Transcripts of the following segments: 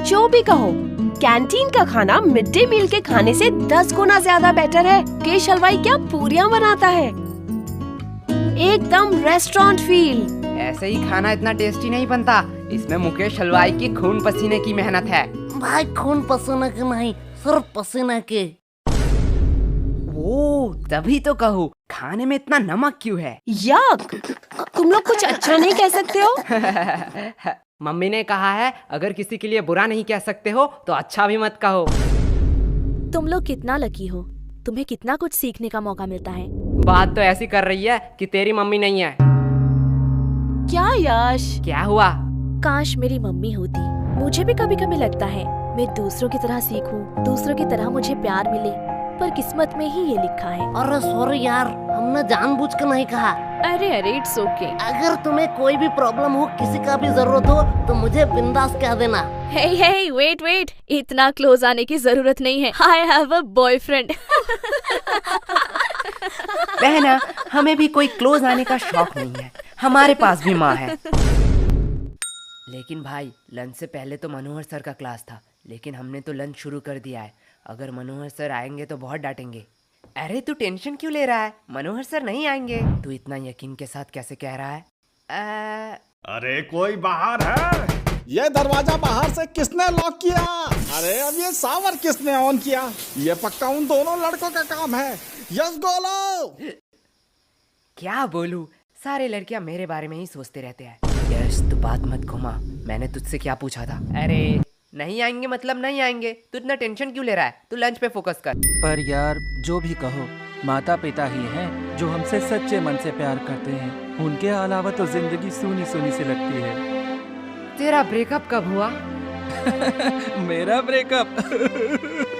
जो भी कहो, कैंटीन का खाना मिड डे मील के खाने से 10 गुना ज्यादा बेटर है। मुकेश हलवाई क्या पूरियां बनाता है, एकदम रेस्टोरेंट फील। ऐसे ही खाना इतना टेस्टी नहीं बनता, इसमें मुकेश हलवाई की खून पसीने की मेहनत है। भाई खून पसीने के नहीं, सिर्फ पसीने के। ओ, तभी तो कहूँ खाने में इतना नमक क्यों है। यक, तुम लोग कुछ अच्छा नहीं कह सकते हो? मम्मी ने कहा है अगर किसी के लिए बुरा नहीं कह सकते हो तो अच्छा भी मत कहो। तुम लोग कितना लकी हो, तुम्हें कितना कुछ सीखने का मौका मिलता है। बात तो ऐसी कर रही है कि तेरी मम्मी नहीं है। क्या यश? क्या हुआ? काश मेरी मम्मी होती। मुझे भी कभी कभी लगता है मैं दूसरों की तरह सीखूं, दूसरों की तरह मुझे प्यार मिले, पर किस्मत में ही ये लिखा है। अरे सॉरी यार, हमने जानबूझ कर नहीं कहा। अरे इट्स ओके। अगर तुम्हें कोई भी प्रॉब्लम हो, किसी का भी जरूरत हो तो मुझे बिंदास कह देना। हे वेट, इतना क्लोज आने की जरूरत नहीं है। I have a boyfriend. बहना, हमें भी कोई क्लोज आने का शौक नहीं है, हमारे पास भी माँ है। लेकिन भाई, लंच से पहले तो मनोहर सर का क्लास था, लेकिन हमने तो लंच शुरू कर दिया है। अगर मनोहर सर आएंगे तो बहुत डांटेंगे। अरे तू टेंशन क्यों ले रहा है, मनोहर सर नहीं आएंगे। तू इतना यकीन के साथ कैसे कह रहा है? अरे कोई बाहर है? ये दरवाजा बाहर से किसने लॉक किया? अरे अब ये सावर किसने ऑन किया? ये पक्का उन दोनों लड़कों का काम है। यस बोलो। क्या बोलूं, सारे लड़कियां मेरे बारे में ही सोचते रहते हैं। यस तू बात मत घुमा, मैंने तुझसे क्या पूछा था? अरे नहीं आएंगे मतलब नहीं आएंगे, तू इतना टेंशन क्यों ले रहा है? तू लंच पे फोकस कर। पर यार जो भी कहो, माता पिता ही हैं जो हमसे सच्चे मन से प्यार करते हैं। उनके अलावा तो जिंदगी सूनी सूनी सी लगती है। तेरा ब्रेकअप कब हुआ? मेरा ब्रेकअप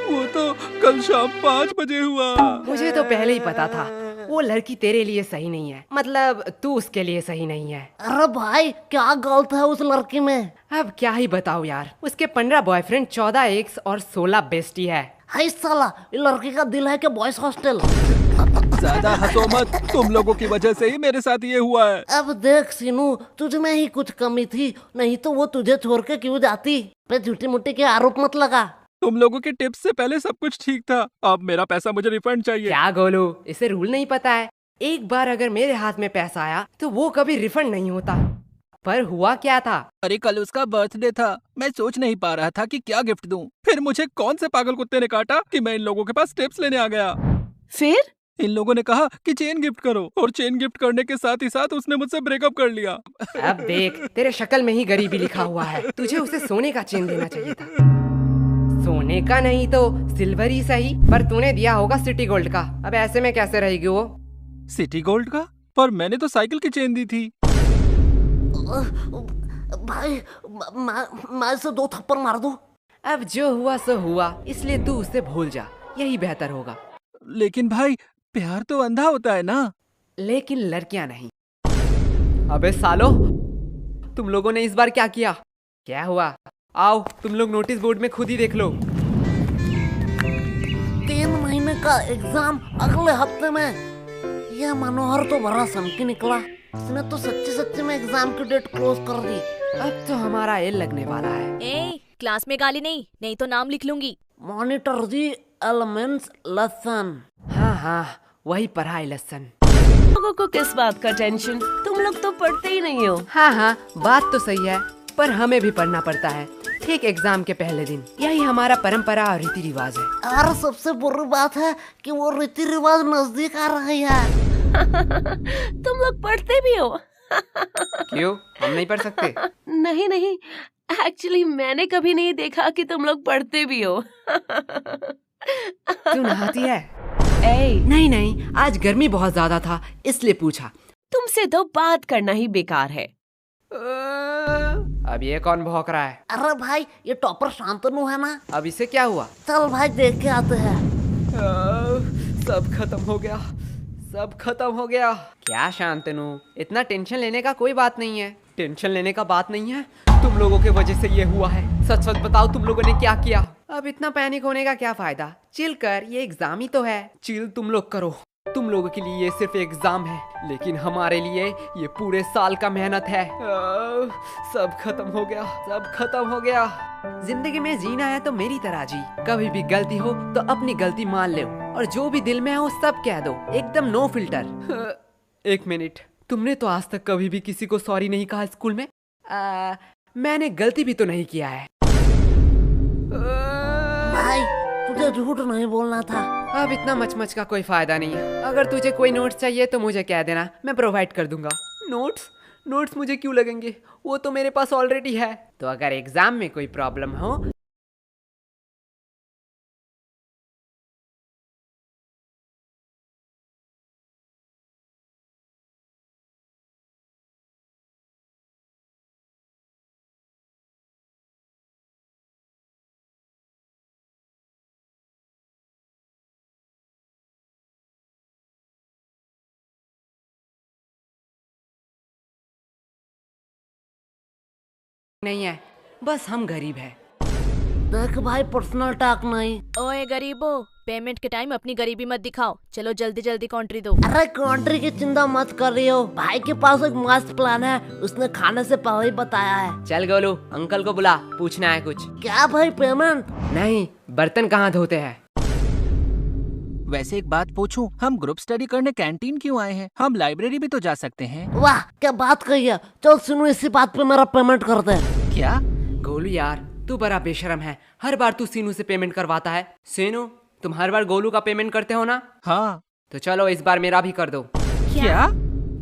वो तो कल शाम 5 बजे हुआ। मुझे तो पहले ही पता था वो लड़की तेरे लिए सही नहीं है, मतलब तू उसके लिए सही नहीं है। अरे भाई क्या गलत है उस लड़की में? अब क्या ही बताओ यार, उसके 15 बॉयफ्रेंड, 14 एक्स और 16 बेस्टी है। हाय साला, ये लड़की का दिल है कि बॉयज हॉस्टल। ज्यादा हंसो मत, तुम लोगों की वजह से ही मेरे साथ ये हुआ है। अब देख सीनू, तुझ में ही कुछ कमी थी, नहीं तो वो तुझे छोड़ के क्यों जाती? पे झूठी मुट्ठी के आरोप मत लगा। तुम लोगों के टिप्स से पहले सब कुछ ठीक था, अब मेरा पैसा मुझे रिफंड चाहिए। क्या गोलू, इसे रूल नहीं पता है? एक बार अगर मेरे हाथ में पैसा आया तो वो कभी रिफंड नहीं होता। पर हुआ क्या था? अरे कल उसका बर्थडे था, मैं सोच नहीं पा रहा था कि क्या गिफ्ट दूं। फिर मुझे कौन से पागल कुत्ते ने काटा कि मैं इन लोगों के पास टिप्स लेने आ गया। फिर इन लोगों ने कहा कि चेन गिफ्ट करो, और चेन गिफ्ट करने के साथ ही साथ उसने मुझसे ब्रेकअप कर लिया। अब देख, तेरे शक्ल में ही गरीबी लिखा हुआ है, तुझे उसे सोने का चेन देना चाहिए था। सोने का नहीं तो सिल्वर ही सही, पर तूने दिया होगा सिटी गोल्ड का। अब ऐसे में कैसे रहेगी वो? सिटी गोल्ड का? पर मैंने तो साइकिल की चेन दी थी। भाई मैं इसे 2 थप्पड़ मार दूं? अब जो हुआ सो हुआ, इसलिए तू उसे भूल जा, यही बेहतर होगा। लेकिन भाई प्यार तो अंधा होता है ना। लेकिन लड़कियां नहीं। अबे सालो, तुम लोगों ने इस बार क्या किया? क्या हुआ? आओ तुम लोग नोटिस बोर्ड में खुद ही देख लो। 3 महीने का एग्जाम अगले हफ्ते में। यह मनोहर तो बड़ा सनकी निकला, इसने तो सच्ची में एग्जाम की डेट क्लोज कर दी। अब तो हमारा एल लगने वाला है। ए, क्लास में गाली नहीं तो नाम लिख लूंगी। Monitor the elements lesson. हाँ, वही पढ़ाई लेसन। लोगों को किस बात का टेंशन, तुम लोग तो पढ़ते ही नहीं हो। हाँ, बात तो सही है, पर हमें भी पढ़ना पड़ता है, ठीक एग्जाम के पहले दिन। यही हमारा परंपरा और रीति रिवाज है। और सबसे बुरी बात है कि वो रीति रिवाज नजदीक आ रही है। तुम लोग पढ़ते भी हो? क्यों, हम नहीं पढ़ सकते? नहीं, एक्चुअली मैंने कभी नहीं देखा कि तुम लोग पढ़ते भी हो। तू नहाती है? ए, नहीं, आज गर्मी बहुत ज्यादा था इसलिए पूछा। तुमसे तो बात करना ही बेकार है। अब ये कौन भौंक रहा है? अरे भाई ये टॉपर शांतनु है ना। अब इसे क्या हुआ? चल भाई देख के आते हैं। सब खत्म हो गया। क्या शांतनु, इतना टेंशन लेने का कोई बात नहीं है। टेंशन लेने का बात नहीं है, तुम लोगों के वजह से ये हुआ है। सच बताओ तुम लोगों ने क्या किया? अब इतना पैनिक होने का क्या फायदा? चिल कर, ये एग्जाम ही तो है। चिल तुम लोग करो। तुम लोगों के लिए ये सिर्फ एग्जाम है, लेकिन हमारे लिए ये पूरे साल का मेहनत है। सब खत्म हो गया, सब खत्म हो गया। जिंदगी में जीना है तो मेरी तरह जी। कभी भी गलती हो तो अपनी गलती मान लो और जो भी दिल में है वो सब कह दो, एकदम नो फिल्टर। एक मिनट, तुमने तो आज तक कभी भी किसी को सॉरी नहीं कहा स्कूल में? मैंने गलती भी तो नहीं किया है। भाई तुझे झूठ नहीं बोलना था। अब इतना मचमच का कोई फायदा नहीं है। अगर तुझे कोई नोट्स चाहिए तो मुझे कह देना, मैं प्रोवाइड कर दूंगा। नोट्स मुझे क्यों लगेंगे, वो तो मेरे पास ऑलरेडी है। तो अगर एग्जाम में कोई प्रॉब्लम हो नहीं है, बस हम गरीब हैं। देख भाई, पर्सनल टॉक नहीं। ओए गरीबो, पेमेंट के टाइम अपनी गरीबी मत दिखाओ। चलो जल्दी जल्दी कॉन्ट्री दो। अरे कंट्री की चिंता मत कर रही हो, भाई के पास एक मस्त प्लान है, उसने खाने से पहले ही बताया है। चल गोलू, अंकल को बुला, पूछना है कुछ। क्या भाई, पेमेंट? नहीं, बर्तन कहाँ धोते हैं? वैसे एक बात पूछूं, हम ग्रुप स्टडी करने कैंटीन क्यों आए हैं? हम लाइब्रेरी भी तो जा सकते हैं। वाह क्या बात कही है। चल सुनो, इसी बात पे मेरा पेमेंट कर दे। क्या? गोलू यार, तू बड़ा बेशरम है। हर बार तू सीनू से पेमेंट करवाता है। सीनू, तुम हर बार गोलू का पेमेंट करते हो ना? हाँ। तो चलो इस बार मेरा भी कर दो। क्या?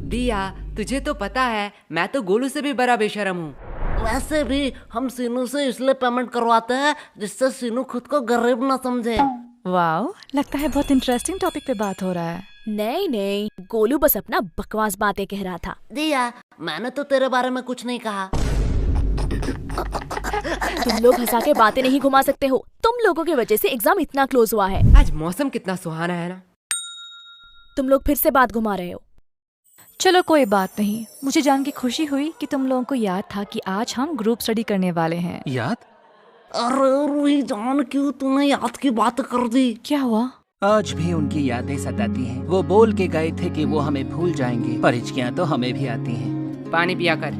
दिया, तुझे तो पता है मैं तो गोलू से भी बड़ा बेशरम हूँ। वैसे भी हम सीनू से इसलिए पेमेंट करवाते हैं जिससे सीनू खुद को गरीब ना समझे। वाओ, लगता है बहुत इंटरेस्टिंग टॉपिक पे बात हो रहा है। नहीं नहीं, गोलू बस अपना बकवास बातें कह रहा था। दिया, मैंने तो तेरे बारे में कुछ नहीं कहा। तुम लोग हंसा के बातें नहीं घुमा सकते हो। तुम लोगों की वजह से एग्जाम इतना क्लोज हुआ है। आज मौसम कितना सुहाना है ना। तुम लोग फिर से बात घुमा रहे हो। चलो कोई बात नहीं, मुझे जान के खुशी हुई कि तुम लोगों को याद था कि आज हम ग्रुप स्टडी करने वाले हैं। याद? अरे रूही जान, क्यों तूने याद की बात कर दी? क्या हुआ? आज भी उनकी यादें सताती हैं। वो बोल के गए थे कि वो हमें भूल जाएंगे, पर हिचकियां तो हमें भी आती हैं। पानी पिया कर।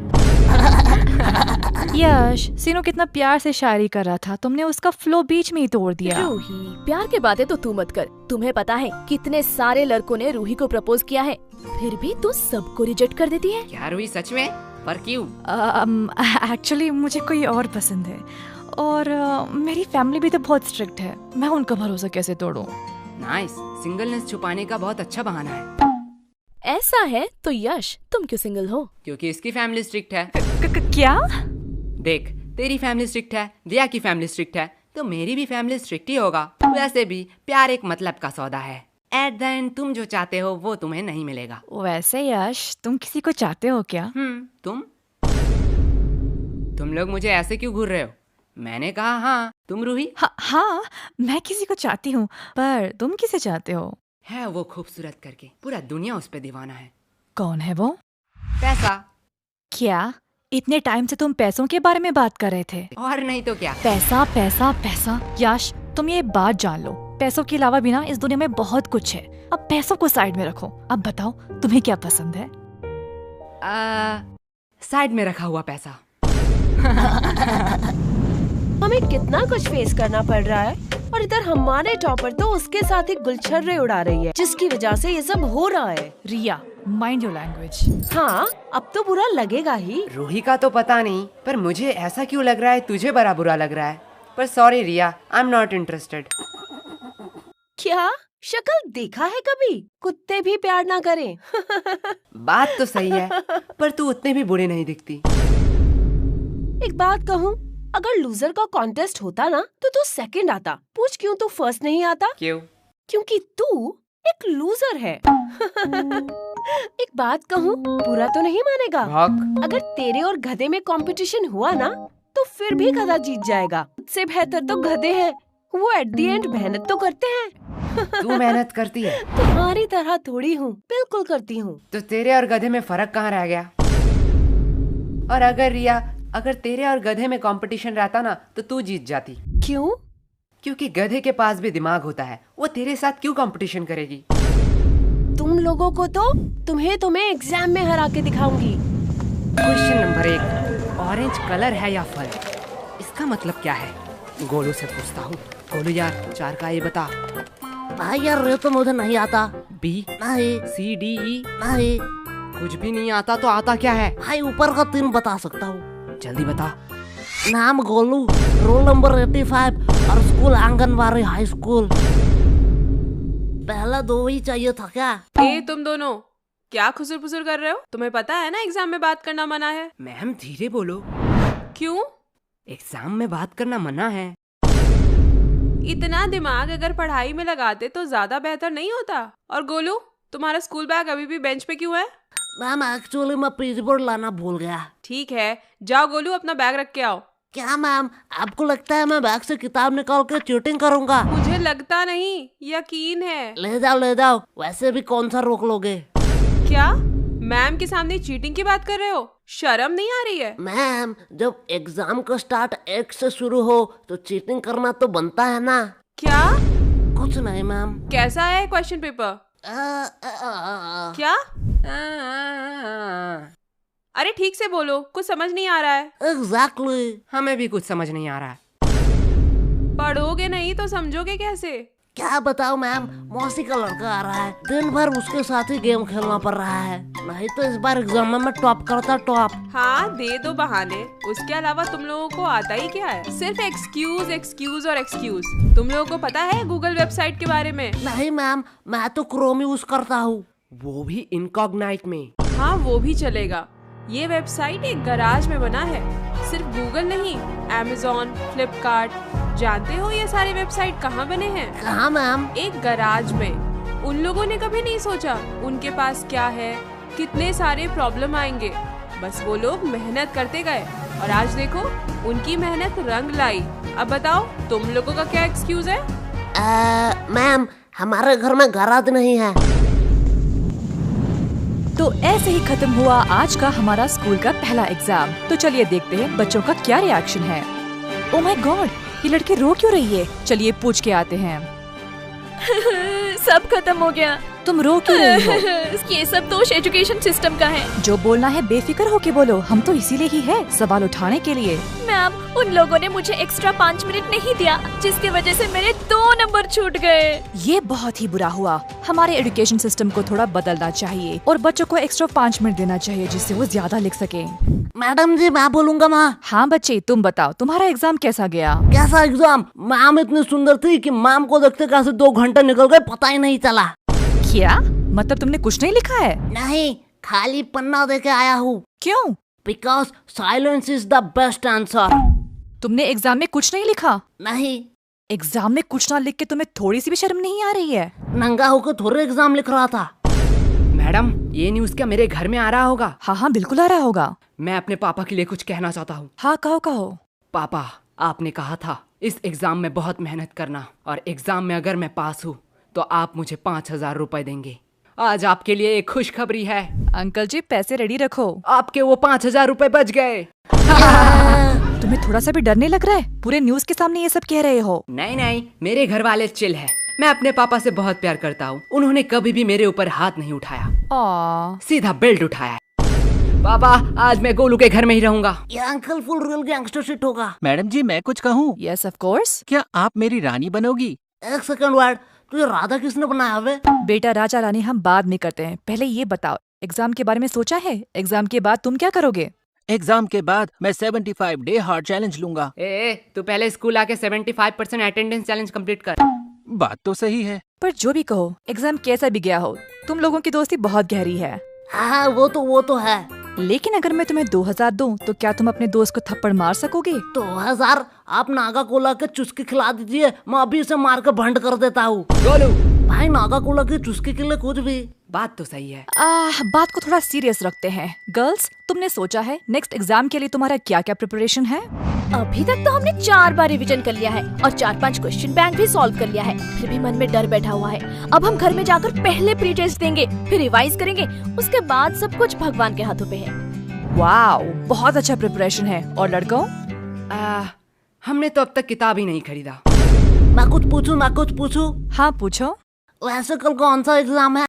यश, सीनू कितना प्यार से शायरी कर रहा था, तुमने उसका फ्लो बीच में ही तोड़ दिया। रूही, प्यार के बातें तो तू मत कर। तुम्हें पता है कितने सारे लड़कों ने रूही को प्रपोज किया है, फिर भी तू सबको रिजेक्ट कर देती है। क्या रूही, सच में? पर क्यों? एक्चुअली मुझे कोई और पसंद है, और मेरी फैमिली भी तो बहुत स्ट्रिक्ट है। मैं उनका भरोसा कैसे तोड़ूं? नाइस, सिंगलनेस छुपाने का बहुत अच्छा बहाना है। ऐसा है तो यश, तुम क्यों सिंगल हो? क्योंकि इसकी फैमिली स्ट्रिक्ट है। क्या? देख, तेरी फैमिली स्ट्रिक्ट है, दिया की फैमिली स्ट्रिक्ट है, तो मेरी भी फैमिली स्ट्रिक्ट ही होगा। वैसे भी प्यार एक मतलब का सौदा है। एट द एंड तुम जो चाहते हो वो तुम्हें नहीं मिलेगा। वैसे यश, तुम किसी को चाहते हो क्या? तुम लोग मुझे ऐसे क्यों घूर रहे हो? मैंने कहा हाँ। तुम रूही? हाँ, मैं किसी को चाहती हूँ, पर तुम किसे चाहते हो? है वो खूबसूरत करके, पूरा दुनिया उस पे दीवाना है। कौन है वो? पैसा। क्या इतने टाइम से तुम पैसों के बारे में बात कर रहे थे? और नहीं तो क्या। पैसा पैसा पैसा। यश, तुम ये बात जान लो, पैसों के अलावा भी ना इस दुनिया में बहुत कुछ है। अब पैसों को साइड में रखो। अब बताओ तुम्हें क्या पसंद है? साइड में रखा हुआ पैसा। हमें कितना कुछ फेस करना पड़ रहा है, और इधर हमारे टॉपर तो उसके साथ ही गुलछर्रे उड़ा रही है, जिसकी वजह से ये सब हो रहा है। रिया, माइंड योर लैंग्वेज। हाँ, अब तो बुरा लगेगा ही। रूही का तो पता नहीं, पर मुझे ऐसा क्यों लग रहा है तुझे बड़ा बुरा लग रहा है। पर sorry Riya, I am not interested. क्या शक्ल देखा है कभी? कुत्ते भी प्यार ना करें। बात तो सही है, पर तू उतने भी बुरे नहीं दिखती। एक बात कहूँ, अगर लूजर का कॉन्टेस्ट होता ना तो तू सेकंड आता। पूछ क्यों तू फर्स्ट नहीं आता? क्यों? क्योंकि तू एक लूजर है। एक बात कहूँ, बुरा तो नहीं मानेगा? अगर तेरे और गधे में कंपटीशन हुआ ना तो फिर भी गधा जीत जाएगा। उससे बेहतर तो गधे हैं, वो एट द एंड मेहनत तो करते हैं। तू मेहनत करती है? तुम्हारी तरह थोड़ी हूँ, बिल्कुल करती हूँ। तो तेरे और गधे में फर्क कहाँ रह गया? और अगर रिया, अगर तेरे और गधे में कंपटीशन रहता ना तो तू जीत जाती। क्यों? क्योंकि गधे के पास भी दिमाग होता है, वो तेरे साथ क्यों कंपटीशन करेगी? तुम लोगों को तो तुम्हें एग्जाम में हरा के दिखाऊंगी। क्वेश्चन नंबर 1, ऑरेंज कलर है या फल? इसका मतलब क्या है? गोलू से पूछता हूँ। गोलू यार 4 का ये बता। भाई यार ये तो मुझे नहीं आता। बी, नहीं, सी, डी, ई? नहीं कुछ भी नहीं आता तो आता क्या है? भाई, ऊपर का 3 बता सकता हूँ। जल्दी बता। नाम गोलू, रोल नंबर 85 और स्कूल आंगनबाड़ी हाई स्कूल। पहला 2 ही चाहिए था क्या? ए तुम दोनों क्या खुसुर फुसुर कर रहे हो? तुम्हें पता है ना एग्जाम में बात करना मना है। मैम धीरे बोलो। क्यों? एग्जाम में बात करना मना है। इतना दिमाग अगर पढ़ाई में लगाते तो ज्यादा बेहतर नहीं होता। और गोलू, तुम्हारा स्कूल बैग अभी भी बेंच पे क्यों है? मैम एक्चुअली मैं पेज बोर्ड लाना भूल गया। ठीक है, जाओ गोलू अपना बैग रख के आओ। क्या मैम, आपको लगता है मैं बैग से किताब निकाल के चीटिंग करूंगा? मुझे लगता नहीं, यकीन है। ले जाओ, वैसे भी कौन सा रोक लोगे? क्या मैम के सामने चीटिंग की बात कर रहे हो? शर्म नहीं आ रही है? मैम जब एग्जाम का स्टार्ट 1 से शुरू हो तो चीटिंग करना तो बनता है ना। क्या? कुछ नहीं मैम। कैसा है क्वेश्चन पेपर? क्या? अरे ठीक से बोलो, कुछ समझ नहीं आ रहा है। एग्जैक्टली। हमें भी कुछ समझ नहीं आ रहा है। पढ़ोगे नहीं तो समझोगे कैसे? क्या बताओ मैम, मौसी का लड़का आ रहा है, दिन भर उसके साथ ही गेम खेलना पड़ रहा है। नहीं तो इस बार एग्जाम में मैं टॉप करता टॉप। हाँ दे दो बहाने, उसके अलावा तुम लोगों को आता ही क्या है? सिर्फ एक्सक्यूज एक्सक्यूज और एक्सक्यूज। तुम लोगों को पता है गूगल वेबसाइट के बारे में? नहीं मैम, मैं तो क्रोम यूज करता हूँ। वो भी इनकॉग्नाइट में। हाँ वो भी चलेगा। ये वेबसाइट एक गराज में बना है। सिर्फ गूगल नहीं, Amazon, फ्लिपकार्ट, जानते हो ये सारे वेबसाइट कहाँ बने हैं? कहाँ मैम? एक गराज में। उन लोगों ने कभी नहीं सोचा उनके पास क्या है, कितने सारे प्रॉब्लम आएंगे। बस वो लोग मेहनत करते गए और आज देखो उनकी मेहनत रंग लाई। अब बताओ तुम लोगों का क्या एक्सक्यूज है? मैम हमारे घर में गराज नहीं है। तो ऐसे ही खत्म हुआ आज का हमारा स्कूल का पहला एग्जाम। तो चलिए देखते हैं बच्चों का क्या रिएक्शन है। ओह माय गॉड, ये लड़की रो क्यों रही है? चलिए पूछ के आते हैं। सब खत्म हो गया। तुम रो क्यों रही हो? ये सब दोष एजुकेशन सिस्टम का है। जो बोलना है बेफिक्र होके बोलो, हम तो इसीलिए ही है, सवाल उठाने के लिए। मैम उन लोगों ने मुझे एक्स्ट्रा 5 मिनट नहीं दिया, जिसकी वजह से मेरे 2 नंबर छूट गए। ये बहुत ही बुरा हुआ। हमारे एजुकेशन सिस्टम को थोड़ा बदलना चाहिए और बच्चों को एक्स्ट्रा 5 मिनट देना चाहिए जिससे वो ज्यादा लिख सके। मैडम जी मैं बोलूंगा माँ। हाँ बच्चे तुम बताओ, तुम्हारा एग्जाम कैसा गया? कैसा एग्जाम? मैम इतनी सुंदर थी कि मैम को देखते कैसे 2 घंटे निकल गए पता ही नहीं चला। क्या मतलब तुमने कुछ नहीं लिखा है? नहीं, खाली पन्ना देके आया हूँ। क्यों? Because silence is the best answer. तुमने एग्जाम में कुछ नहीं लिखा? नहीं। एग्जाम में कुछ ना लिख के तुम्हें थोड़ी सी भी शर्म नहीं आ रही है? नंगा होकर थोड़े एग्जाम लिख रहा था। मैडम ये न्यूज़ क्या मेरे घर में आ रहा होगा? हाँ हाँ बिल्कुल आ रहा होगा। मैं अपने पापा के लिए कुछ कहना चाहता हूँ। हाँ कहो कहो। पापा आपने कहा था इस एग्जाम में बहुत मेहनत करना और एग्जाम में अगर मैं पास हूँ तो आप मुझे 5,000 रुपए देंगे। आज आपके लिए एक खुशखबरी है। अंकल जी पैसे रेडी रखो। आपके वो 5,000 रुपए बच गए। तुम्हें थोड़ा सा भी डर नहीं लग रहा है? पूरे न्यूज़ के सामने ये सब कह रहे हो। नहीं नहीं, मेरे घर वाले चिल है। मैं अपने पापा से बहुत प्यार करता हूँ। उन्होंने कभी भी मेरे ऊपर हाथ नहीं उठाया, सीधा बेल्ट उठाया। पापा आज मैं गोलू के घर में ही रहूंगा। ये uncle full real gangster shit होगा। मैडम जी मैं कुछ कहूँ? Yes of course. क्या आप मेरी रानी बनोगी? एक सेकंड वर्ड, तुझे राधा किसने बनाया वे? बेटा राजा रानी हम बाद में करते हैं, पहले ये बताओ एग्जाम के बारे में सोचा है? एग्जाम के बाद तुम क्या करोगे? एग्जाम के बाद मैं 75 डे हार्ड चैलेंज लूंगा। तू पहले स्कूल आके 75% अटेंडेंस चैलेंज कंप्लीट कर। बात तो सही है, पर जो भी कहो एग्जाम कैसा भी गया हो, तुम लोगों की दोस्ती बहुत गहरी है। हाँ वो तो है। लेकिन अगर मैं तुम्हें 2,000 दूं तो क्या तुम अपने दोस्त को थप्पड़ मार सकोगे? 2,000? आप नागा कोला के चुस्की खिला दीजिए, मैं अभी इसे मार के भंड कर देता हूँ। गोलू भाई नागा कोला की चुस्की के लिए कुछ भी। बात तो सही है। बात को थोड़ा सीरियस रखते हैं। गर्ल्स तुमने सोचा है नेक्स्ट एग्जाम के लिए तुम्हारा क्या क्या प्रिपरेशन है? अभी तक तो हमने 4 बार रिवीजन कर लिया है और 4-5 क्वेश्चन बैंक भी सॉल्व कर लिया है, फिर भी मन में डर बैठा हुआ है। अब हम घर में जाकर पहले प्री टेस्ट देंगे, फिर रिवाइज करेंगे, उसके बाद सब कुछ भगवान के हाथों पे है। वाओ बहुत अच्छा प्रिपरेशन है। और लड़कों? हमने तो अब तक किताब ही नहीं खरीदा। मैं कुछ पूछूं? हाँ पूछो। वैसे कल कौन सा एग्जाम है?